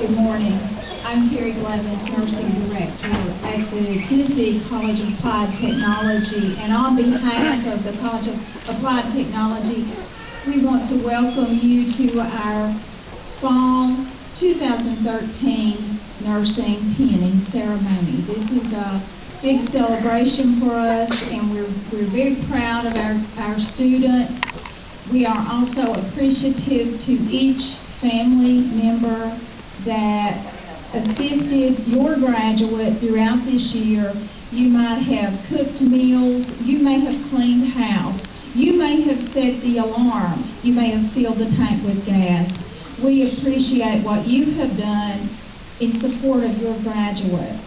Good morning. I'm Terry Blevins, Nursing Director at the Tennessee College of Applied Technology, and on behalf of the College of Applied Technology, we want to welcome you to our Fall 2013 Nursing Pinning Ceremony. This is a big celebration for us, and we're very proud of our students. We are also appreciative to each family member that assisted your graduate throughout this year. You might have cooked meals, you may have cleaned house, you may have set the alarm, you may have filled the tank with gas. We appreciate what you have done in support of your graduate.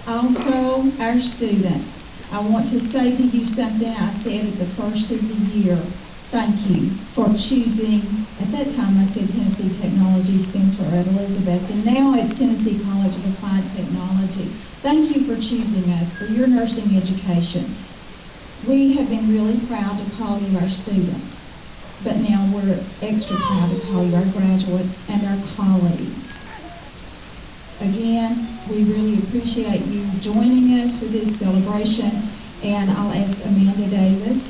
Also, our students, I want to say to you something I said at the first of the year. Thank you for choosing, at that time I said Tennessee Technology Center at Elizabeth, and now it's Tennessee College of Applied Technology. Thank you for choosing us for your nursing education. We have been really proud to call you our students, but now we're extra proud to call you our graduates and our colleagues. Again, we really appreciate you joining us for this celebration, and I'll ask Amanda Davis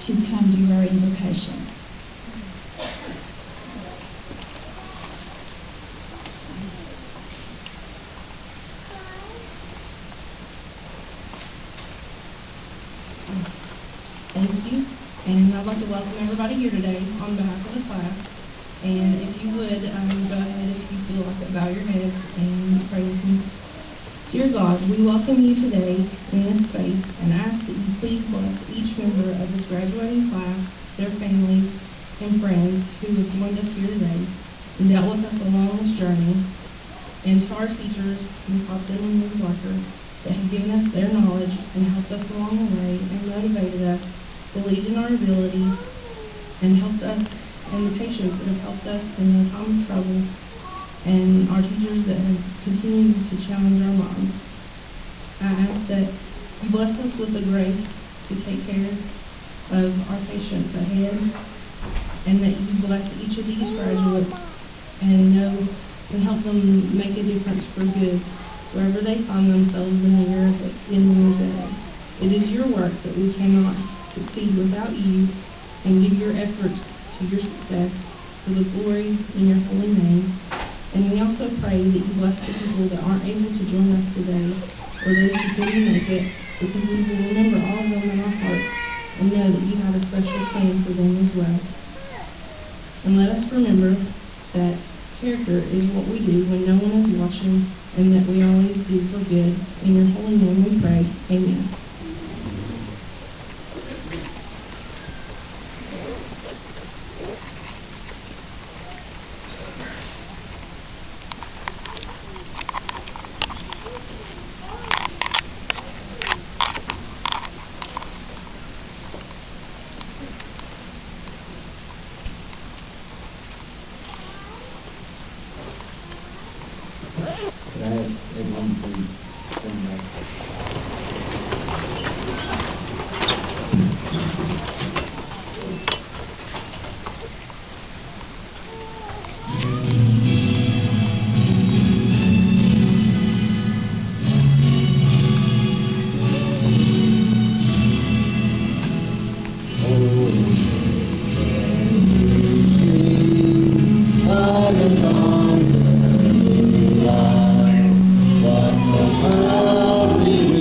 to come do our invocation. Thank you, and I'd like to welcome everybody here today on behalf of the class. And if you would, go ahead, if you feel like it, bow your heads and pray with me. Dear God, we welcome you today in this space and ask that you please bless each member of this graduating class, their families, and friends who have joined us here today and dealt with us along this journey, and to our teachers, Ms. Hobson and Ms. Barker, that have given us their knowledge and helped us along the way and motivated us, believed in our abilities, and helped us, and the patients that have helped us in the time of trouble, and our teachers that have continued to challenge our lives. I ask that you bless us with the grace to take care of our patients ahead, and that you bless each of these graduates and help them make a difference for good wherever they find themselves in the years ahead. It is your work that we cannot succeed without you, and give your efforts to your success for the glory in your holy name. And we also pray that you bless the people that aren't able to join us today, or those who couldn't make it, because we will remember all of them in our hearts and know that you have a special plan for them as well. And let us remember that character is what we do when no one is watching, and that we always do for good. In your holy name we pray. Amen. Could I ask everyone to stand up? What so proudly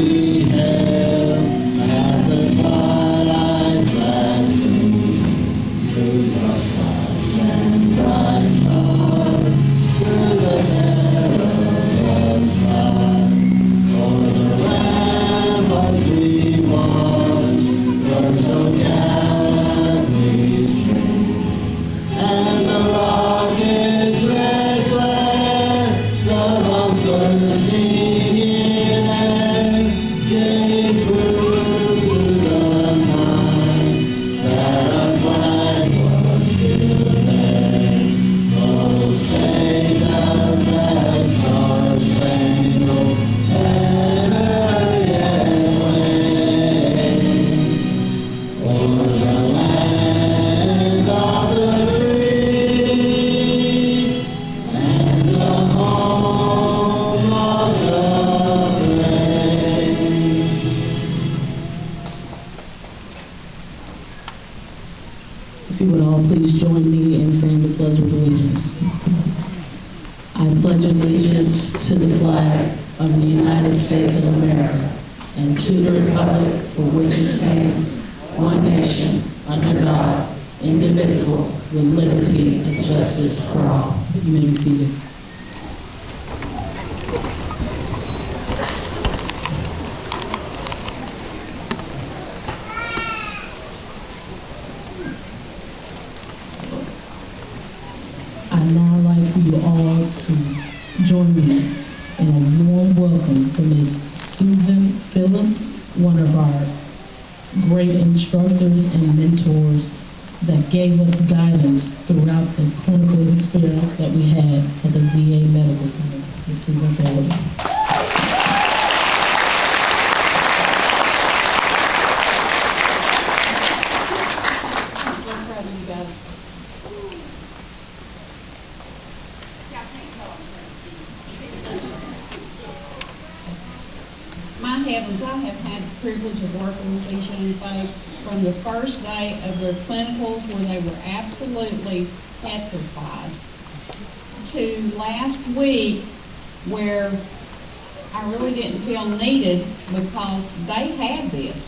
pledge allegiance to the flag of the United States of America and to the republic for which it stands, one nation, under God, indivisible, with liberty and justice for all. You may be seated. I'd now like for you all to join me in a warm welcome for Ms. Susan Phillips, one of our great instructors and mentors that gave us guidance throughout the clinical experience that we had at the VA Medical Center. Ms. Susan Phillips. I'm proud of you guys. My heavens, I have had the privilege of working with these young folks from the first day of their clinicals where they were absolutely petrified to last week where I really didn't feel needed because they had this.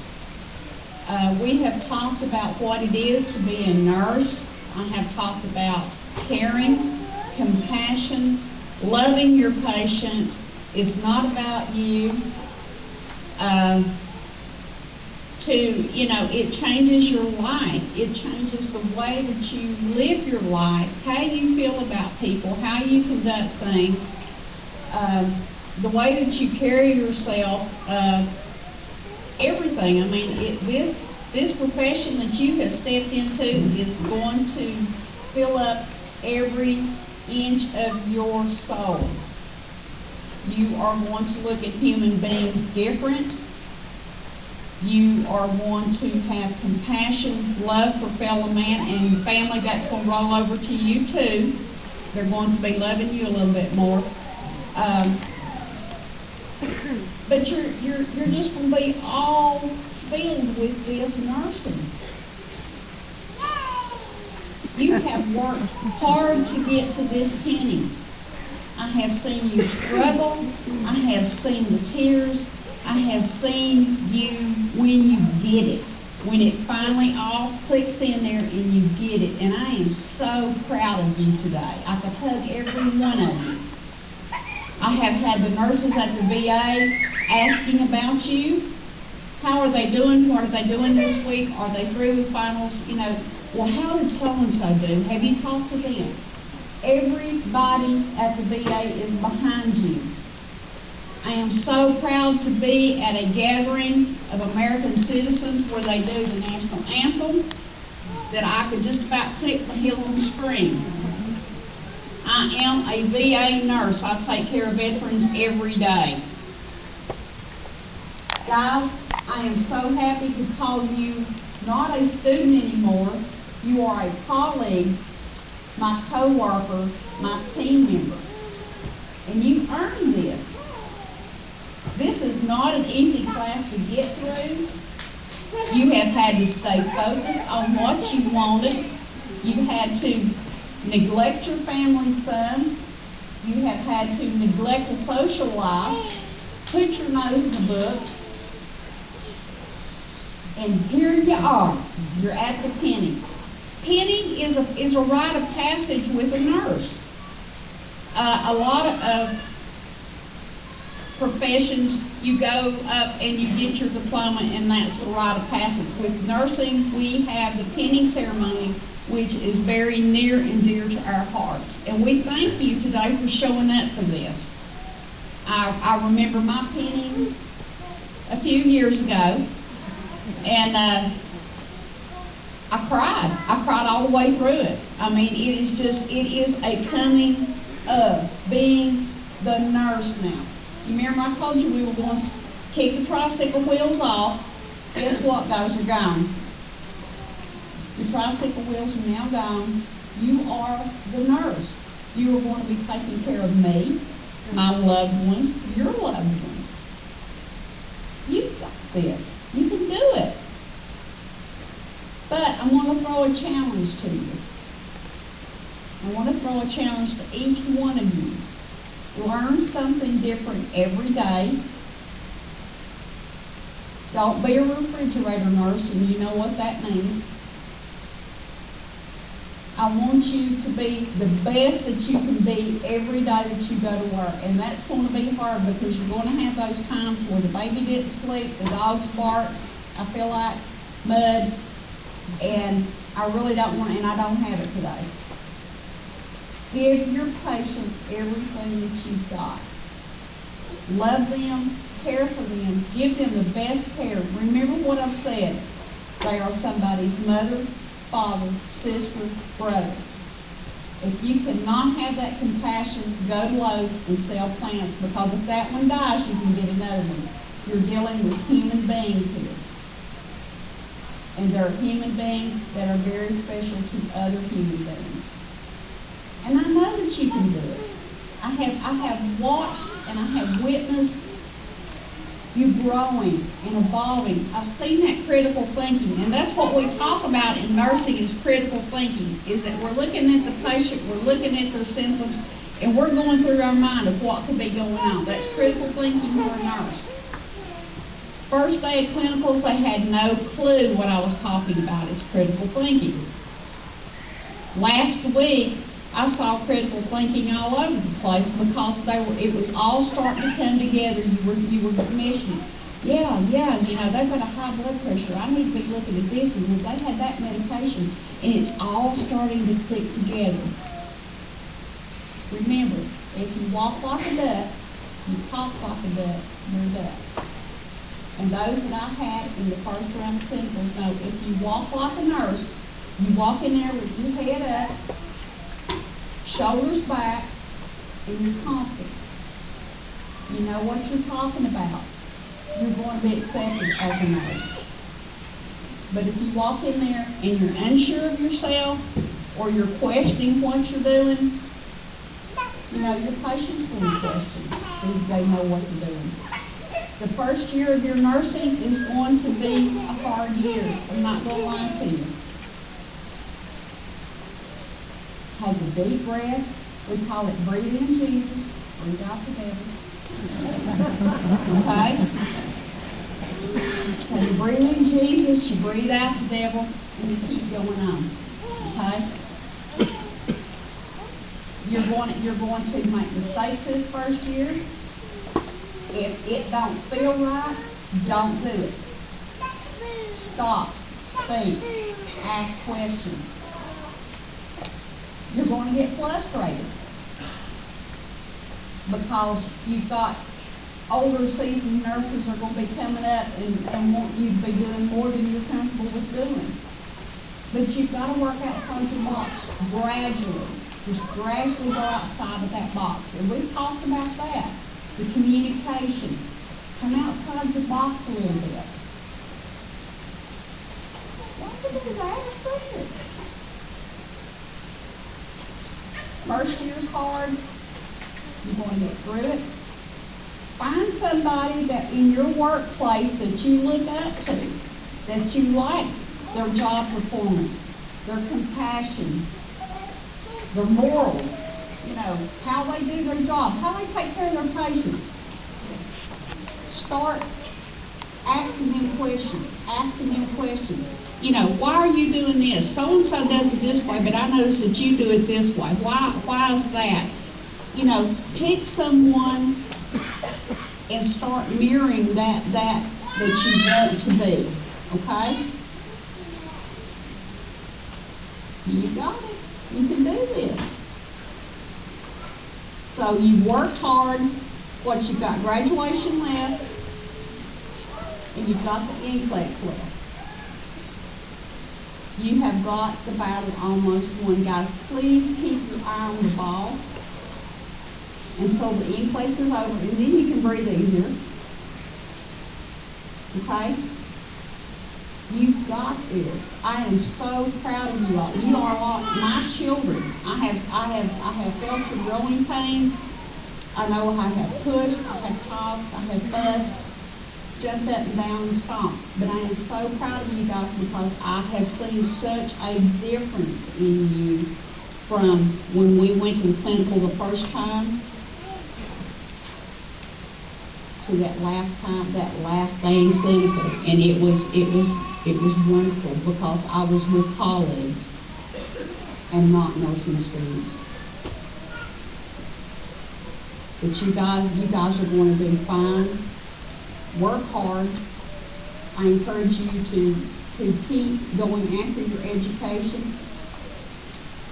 We have talked about what it is to be a nurse. I have talked about caring, compassion, loving your patient. It's not about you. It changes your life. It changes the way that you live your life, how you feel about people, how you conduct things, the way that you carry yourself, everything. I mean, this profession that you have stepped into is going to fill up every inch of your soul. You are going to look at human beings different. You are going to have compassion, love for fellow man and family. That's going to roll over to you too. They're going to be loving you a little bit more. But you're just going to be all filled with this nursing. You have worked hard to get to this penny. I have seen you struggle. I have seen the tears. I have seen you when you get it, when it finally all clicks in there and you get it. And I am so proud of you today. I could hug every one of you. I have had the nurses at the VA asking about you. How are they doing? What are they doing this week? Are they through with finals? Well, how did so-and-so do? Have you talked to them? Everybody at the VA is behind you. I am so proud to be at a gathering of American citizens where they do the national anthem that I could just about click my heels and scream. I am a VA nurse. I take care of veterans every day. Guys, I am so happy to call you not a student anymore. You are a colleague, my co-worker, my team member. And you earned this. This is not an easy class to get through. You have had to stay focused on what you wanted. You had to neglect your family some. You have had to neglect a social life, put your nose in the books, and here you are. You're at the penny. Penny is a rite of passage with a nurse. A lot of professions, you go up and you get your diploma and that's the rite of passage. With nursing, we have the penning ceremony, which is very near and dear to our hearts. And we thank you today for showing up for this. I remember my penning a few years ago, and I cried. I cried all the way through it. I mean, it is a coming of being the nurse now. You remember I told you we were going to kick the tricycle wheels off. Guess what, guys? You're gone. The tricycle wheels are now gone. You are the nurse. You are going to be taking care of me, my loved ones, your loved ones. You've got this. You can do it. But I want to throw a challenge to you. I want to throw a challenge to each one of you. Learn something different every day. Don't be a refrigerator nurse, and you know what that means. I want you to be the best that you can be every day that you go to work. And that's going to be hard because you're going to have those times where the baby didn't sleep, the dogs bark, I feel like mud, and I really don't want, and I don't have it today. Give your patients everything that you've got. Love them, care for them, give them the best care. Remember what I've said. They are somebody's mother, father, sister, brother. If you cannot have that compassion, go to Lowe's and sell plants, because if that one dies, you can get another one. You're dealing with human beings here. And there are human beings that are very special to other human beings. And I know that you can do it. I have watched and I have witnessed you growing and evolving. I've seen that critical thinking, and that's what we talk about in nursing is critical thinking, is that we're looking at the patient, we're looking at their symptoms, and we're going through our mind of what could be going on. That's critical thinking for a nurse. First day of clinicals, they had no clue what I was talking about. It's critical thinking. Last week, I saw critical thinking all over the place because it was all starting to come together. You were mentioning, yeah, you know, they've got a high blood pressure. I need to be looking at this, and they had that medication, and it's all starting to click together. Remember, if you walk like a duck, you talk like a duck, you're a duck. And those that I had in the first round of clinicals know if you walk like a nurse, you walk in there with your head up, shoulders back, and you're confident. You know what you're talking about. You're going to be accepted as a nurse. But if you walk in there and you're unsure of yourself, or you're questioning what you're doing, you know, your patient's going to question if they know what they're doing. The first year of your nursing is going to be a hard year. I'm not going to lie to you. Take a deep breath. We call it breathe in Jesus, breathe out the devil. Okay? So you breathe in Jesus, you breathe out the devil, and you keep going on. Okay? You're going to make mistakes this first year. If it don't feel right, don't do it. Stop, think, ask questions. You're going to get frustrated because you've got older seasoned nurses are going to be coming up and want you to be doing more than you're comfortable with doing. But you've got to work outside your box gradually. Just gradually go outside of that box. And we've talked about that. The communication. Come outside your box a little bit. What is that? See it. First year's hard. You're going to get through it. Find somebody that in your workplace that you look up to, that you like their job performance, their compassion, their morals, you know, how they do their job, how they take care of their patients. Start asking them questions, You know, why are you doing this? So-and-so does it this way, but I notice that you do it this way. Why is that? You know, pick someone and start mirroring that you want to be, okay? You got it. You can do this. So you've worked hard. What, you've got graduation left, and you've got the NCLEX left. You have got the battle almost won. Guys, please keep your eye on the ball until the NCLEX is over, and then you can breathe easier. Okay? You've got this. I am so proud of you all. You are all my children. I have felt your growing pains. I know I have pushed, I have talked, I have fussed, jumped up and down and stomped. But I am so proud of you guys because I have seen such a difference in you from when we went to the clinical the first time to that last time, that last day in clinical, and it was wonderful because I was with colleagues and not nursing students. But you guys are going to do fine. Work hard. I encourage you to keep going after your education.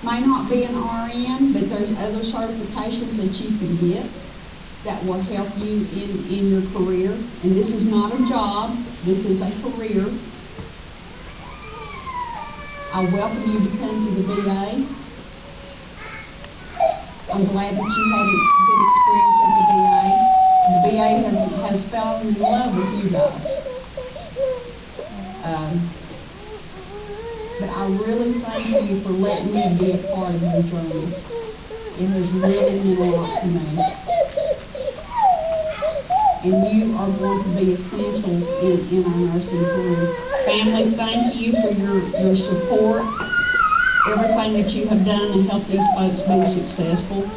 May not be an RN, but there's other certifications that you can get that will help you in your career. And this is not a job, this is a career. I welcome you to come to the VA. I'm glad that you had a good experience at the VA. The VA has fallen in love with you guys. But I really thank you for letting me be a part of your journey. It has really meant a lot to me. And you are going to be essential in our nursing career. Family, thank you for your support, everything that you have done to help these folks be successful.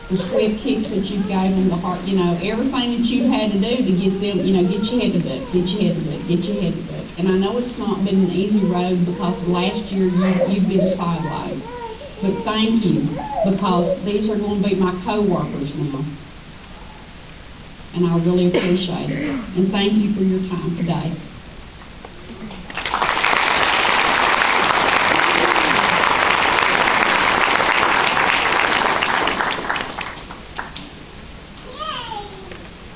The swift kicks that you gave them, the heart, everything that you've had to do to get them, get your head to book, get your head to book, get your head to book. And I know it's not been an easy road because last year you've been sidelined. But thank you, because these are going to be my co-workers now. And I really appreciate it. And thank you for your time today.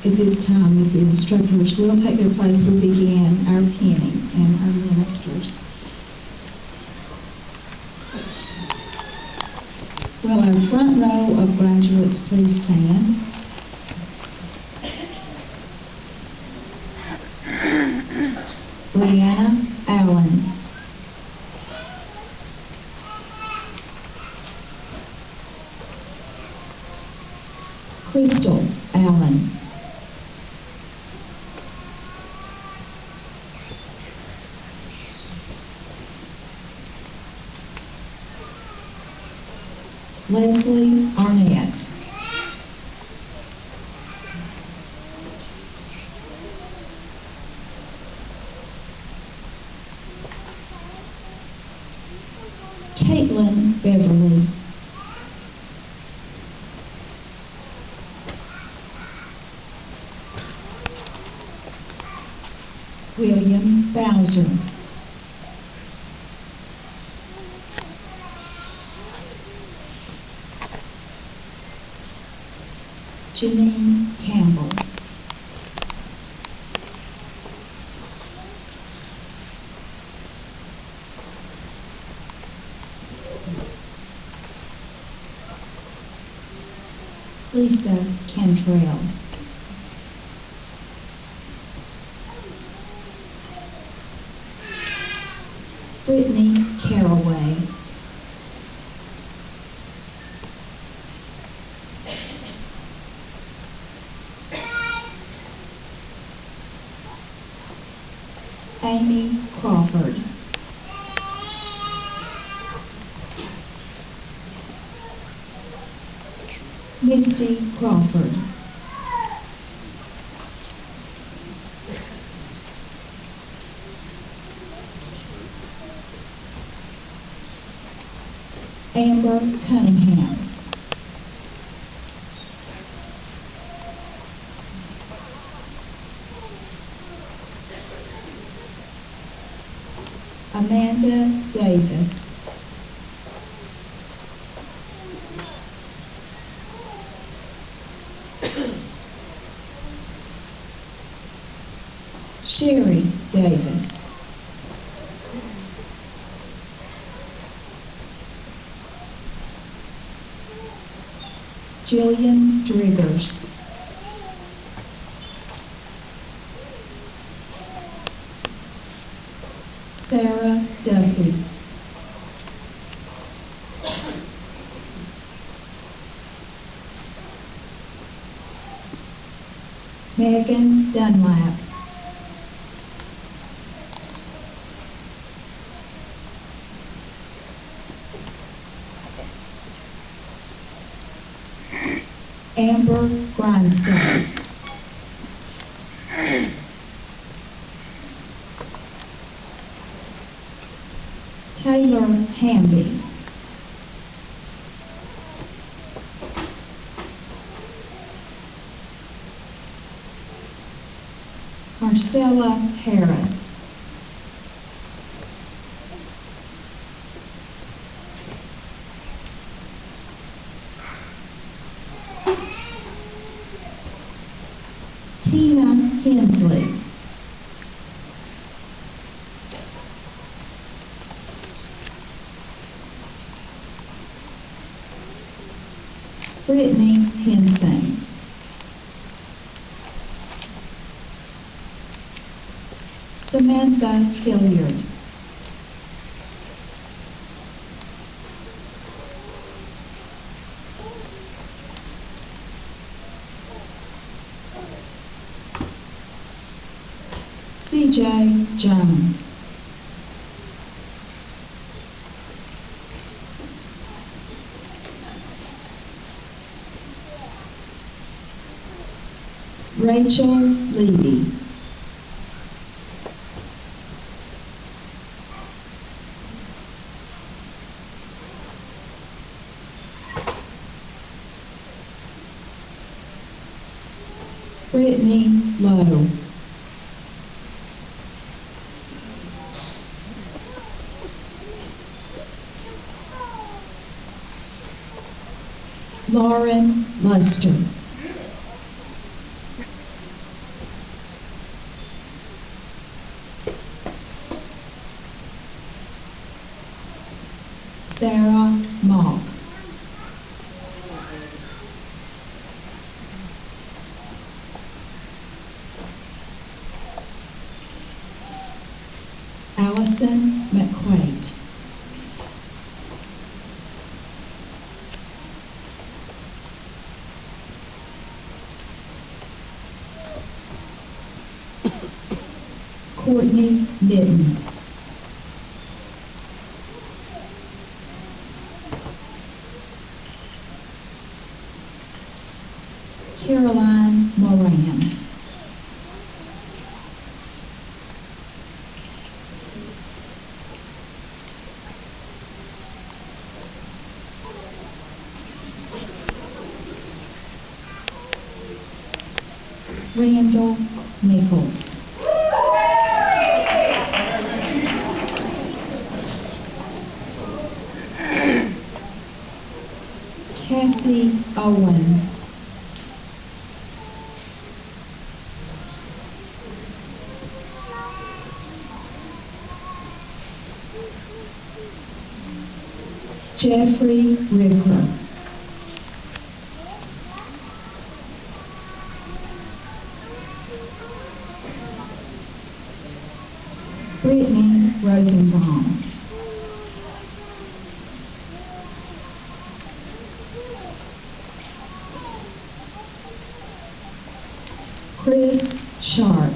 At this time, if the instructors will take their place, we begin our pinning and our ministers. Will our front row of graduates please stand? Brianna Allen. Crystal Allen. Leslie Arnett. Caitlin Beverly. William Bowser. Janine Campbell. Lisa Cantrell. Brittany Caraway. Amy Crawford. Misty Crawford. Amber Cunningham. Amanda Davis. Sherry Davis. Jillian Driggers. Sarah Duffy. Megan Dunlap. Amber Grindstone. Taylor Hamby. Marcella Harris. Tina Hensley. Brittany Henson. Samantha Hilliard. CJ Jones. Rachel Levy. Brittany Lowe. Lauren Luster. Sarah Mock. Allison McQuaid. Courtney Mitten. Caroline Moran. Randall Nichols. Cassie Owen. Jeffrey Rickler. Brittany Rosenbaum. Chris Sharp.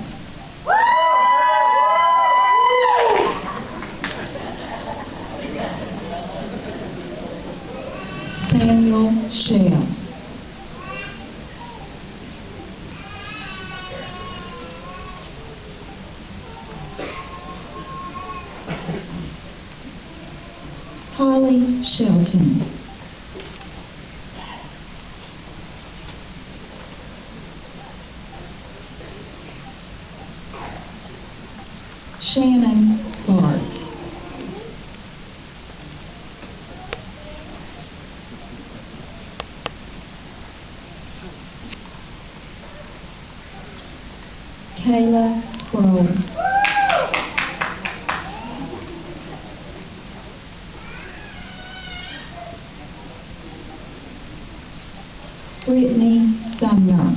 Samuel Shell. Holly Shelton. Shannon Sparks. Kayla Sproles. Brittany Sumner.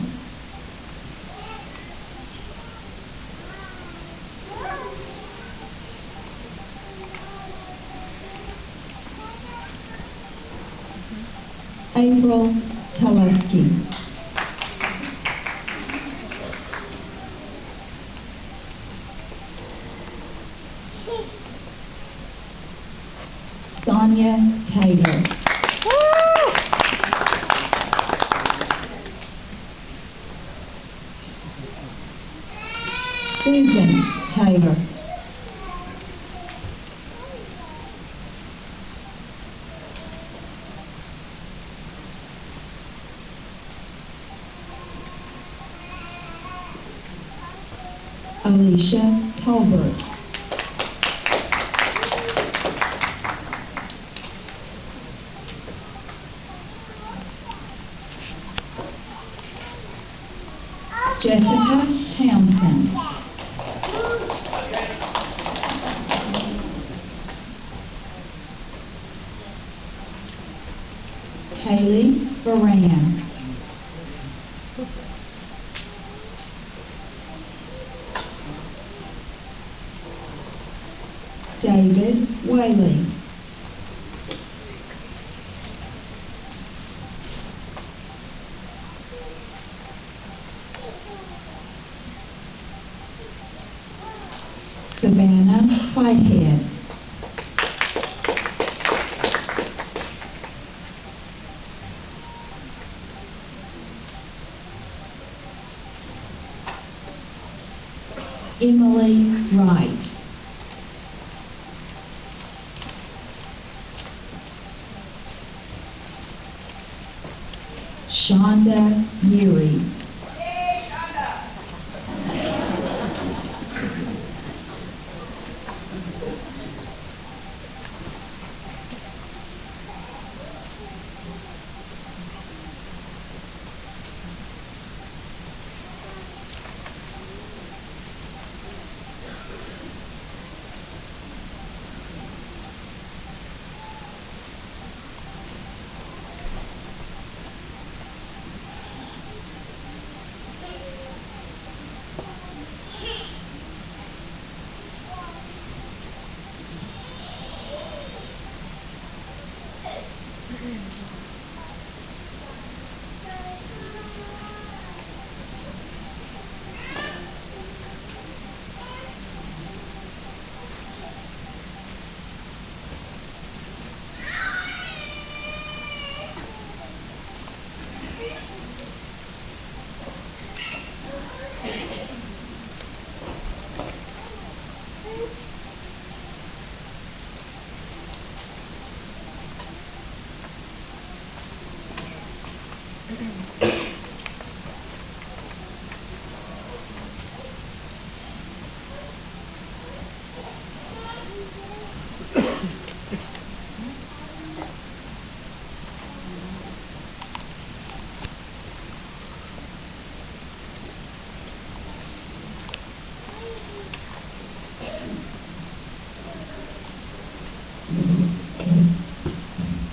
April Talusky. Sonia Taylor. Susan Taylor. Alicia Tolbert. Jessica Townsend. Haley Baran. David Whaley. Savannah Whitehead. Emily Wright. Shonda Neary.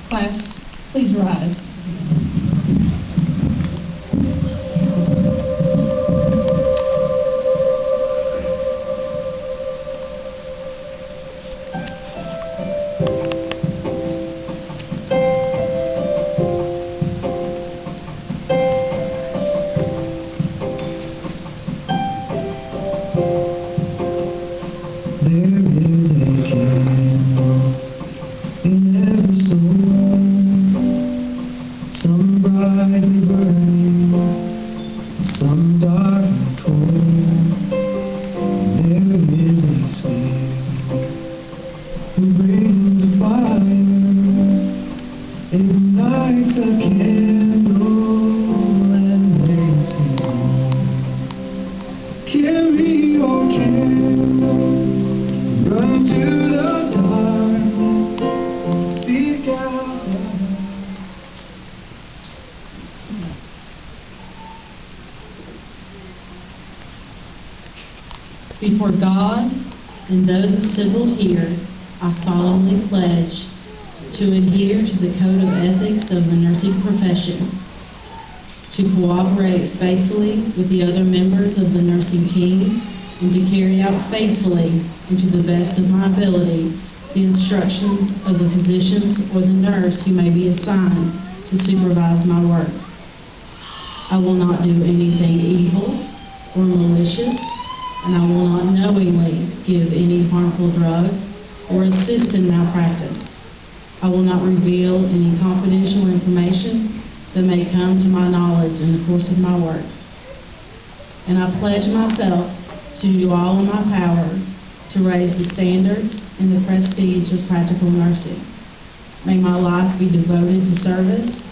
Class, please rise. There is a candle in every soul, some brightly burning, some dark and cold. There is a spirit who brings a fire, ignites a candle and makes his own. Carry your candle, run to the darkness, seek out the light. Before God and those assembled here, I solemnly pledge to adhere to the code of ethics of the nursing profession, to cooperate faithfully with the other members of the nursing team, and to carry out faithfully and to the best of my ability the instructions of the physicians or the nurse who may be assigned to supervise my work. I will not do anything evil or malicious, and I will not knowingly give any harmful drug or assist in malpractice. I will not reveal any confidential information that may come to my knowledge in the course of my work. And I pledge myself to do all in my power to raise the standards and the prestige of practical nursing. May my life be devoted to service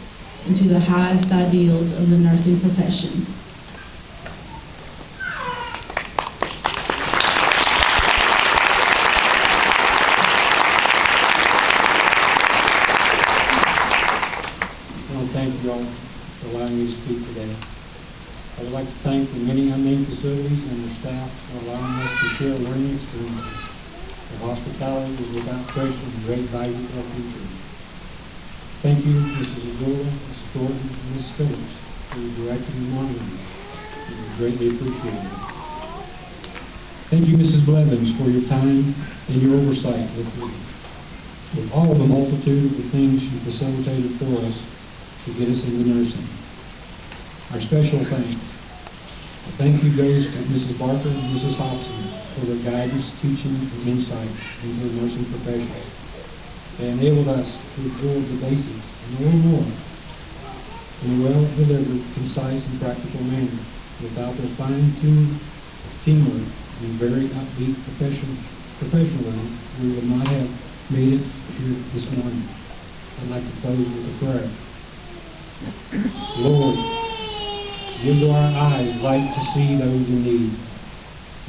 and to the highest ideals of the nursing profession. I want to thank you all for allowing me to speak today. I would like to thank the many unnamed facilities and their staff for allowing us to share learning experiences. Their hospitality is without question and great value to our future. Thank you, Mrs. Azula, Mrs. Gordon, and Mrs. Phillips, for your directing and monitoring. It is greatly appreciated. Thank you, Mrs. Blevins, for your time and your oversight with all the multitude of the things you facilitated for us to get us into nursing. Our special thanks. A thank you goes to Mrs. Barker and Mrs. Hobson for their guidance, teaching, and insight into the nursing profession. They enabled us to absorb the basics and a little more in a well-delivered, concise, and practical manner. Without their fine-tuned teamwork and very upbeat professionalism, we would not have made it here this morning. I'd like to close with a prayer. Lord, give to our eyes light to see those in need.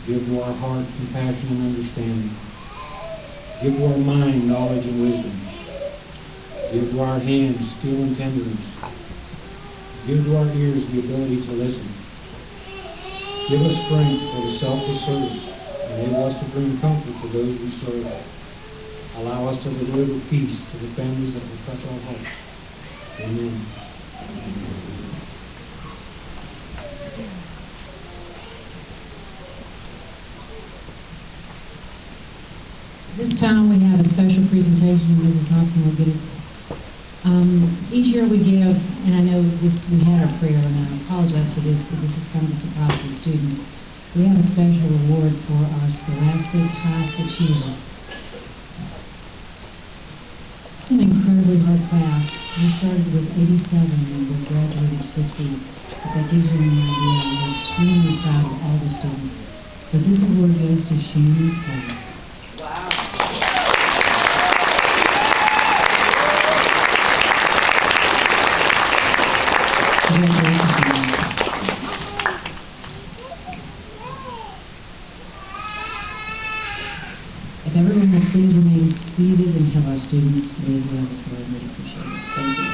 Give to our heart compassion and understanding. Give to our mind knowledge and wisdom. Give to our hands skill and tenderness. Give to our ears the ability to listen. Give us strength for the selfless service. Enable us to bring comfort to those we serve. Allow us to deliver peace to the families that will touch our hearts. Amen. This time we have a special presentation. Mrs. Hobson will get it. Each year we give, and I know we had our prayer, and I apologize for this, but this is kind of a surprise to the students. We have a special award for our Scholastic Highest Achiever. It's an incredibly hard class. We started with 87 and we graduated 50. But that gives you an idea. We're extremely proud of all the students. But this award goes to Shannon's class. Congratulations, Shannon. If everyone will please remain seated until our students leave the auditorium, we'd appreciate it. Thank you.